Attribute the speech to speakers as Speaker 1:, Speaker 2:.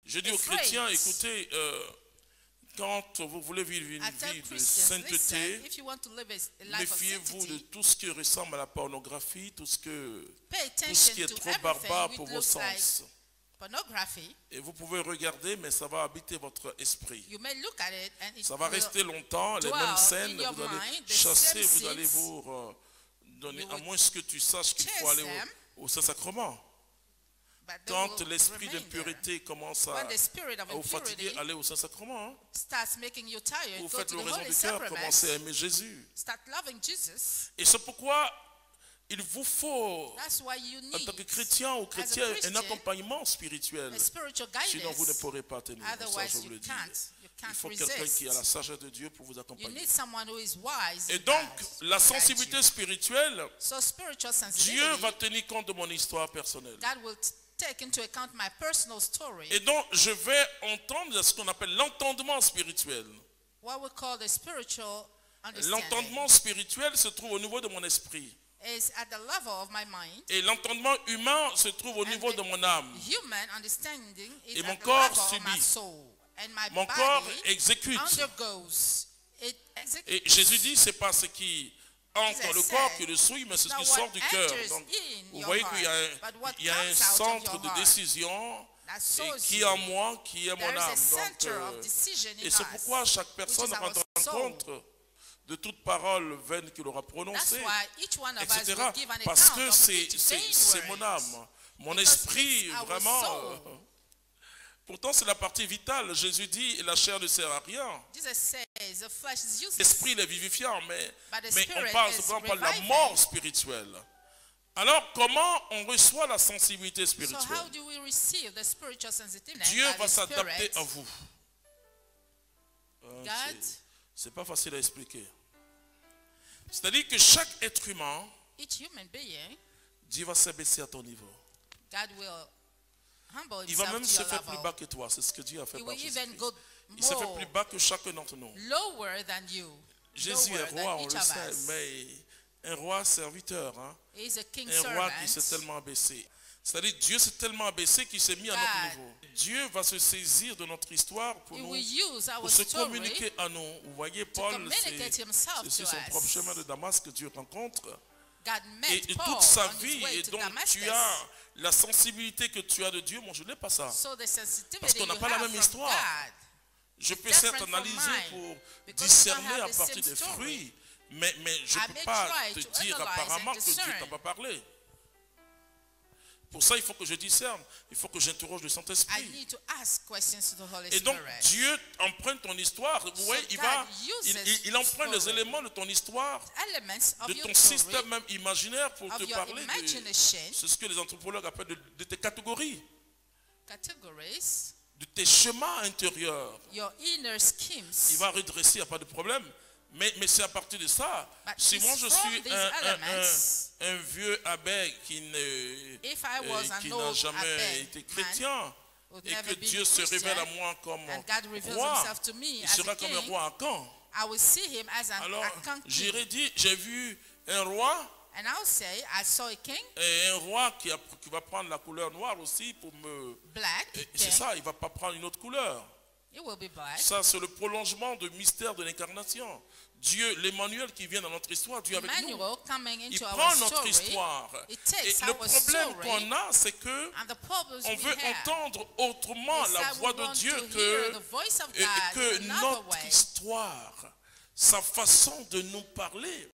Speaker 1: Je dis aux chrétiens, écoutez, quand vous voulez vivre une vie de sainteté, méfiez-vous de tout ce qui ressemble à la pornographie, tout ce qui est trop barbare pour vos sens. Et vous pouvez regarder, mais ça va habiter votre esprit. Ça va rester longtemps, les mêmes scènes, vous allez chasser, vous allez vous donner, à moins que tu saches qu'il faut aller au Saint-Sacrement. Quand l'esprit d'impureté commence à vous fatiguer, allez au Saint-Sacrement. Vous faites l'oraison du cœur, commencez à aimer Jésus. Et c'est pourquoi il vous faut, en tant que chrétien ou chrétien, un accompagnement spirituel. Sinon, vous ne pourrez pas tenir. Ça, je vous le dis. Il faut quelqu'un qui a la sagesse de Dieu pour vous accompagner. Et donc, la sensibilité spirituelle, Dieu va tenir compte de mon histoire personnelle. Et donc, je vais entendre ce qu'on appelle l'entendement spirituel. L'entendement spirituel se trouve au niveau de mon esprit. Et l'entendement humain se trouve au niveau de mon âme. Et mon corps subit. Mon corps exécute. Et Jésus dit, c'est pas ce qui entre dans le corps que le souille, mais c'est ce qui sort du cœur. Donc, vous voyez qu'il y a un centre de décision qui est en moi, qui est mon âme. Donc, et c'est pourquoi chaque personne rendra compte de toute parole vaine qu'il aura prononcée, etc. Parce que c'est mon âme, mon esprit, vraiment. Pourtant, c'est la partie vitale. Jésus dit, la chair ne sert à rien. L'esprit est vivifiant, mais on parle souvent de la mort spirituelle. Alors, comment on reçoit la sensibilité spirituelle? Dieu va s'adapter à vous. C'est pas facile à expliquer. C'est-à-dire que chaque être humain, Dieu va s'abaisser à ton niveau. Il va même se faire plus bas que toi. C'est ce que Dieu a fait par Jésus-Christ. Il se fait plus bas que chacun d'entre nous. Jésus est roi, on le sait, mais un roi serviteur. Hein? Un roi qui s'est tellement abaissé. C'est-à-dire Dieu s'est tellement abaissé qu'il s'est mis à notre niveau. Dieu va se saisir de notre histoire pour se communiquer à nous. Vous voyez, Paul, c'est sur son propre chemin de Damas que Dieu rencontre. Et toute sa vie, et donc tu as la sensibilité que tu as de Dieu. Moi, je n'ai pas ça. Parce qu'on n'a pas la même histoire. Je peux certes analyser pour discerner à partir des fruits, mais je ne peux pas te dire apparemment que Dieu ne t'a pas parlé. Pour ça, il faut que je discerne. Il faut que j'interroge le Saint-Esprit. Et donc, Dieu emprunte ton histoire. Vous voyez, il emprunte les éléments de ton histoire, de ton système même imaginaire pour te parler de c'est ce que les anthropologues appellent de tes catégories, de tes schémas intérieurs. Il va redresser, il n'y a pas de problème. Mais c'est à partir de ça. Si moi je suis un vieux abbé qui n'a jamais été chrétien et que Dieu se révèle à moi comme roi, il sera comme un roi à Caen. Alors j'irai dire, j'ai vu un roi et un roi qui va prendre la couleur noire aussi pour me... C'est ça, il ne va pas prendre une autre couleur. Ça, c'est le prolongement du mystère de l'incarnation. Dieu, l'Emmanuel qui vient dans notre histoire, Dieu avec nous, il prend notre histoire. Et le problème qu'on a, c'est que on veut entendre autrement la voix de Dieu que notre histoire, sa façon de nous parler.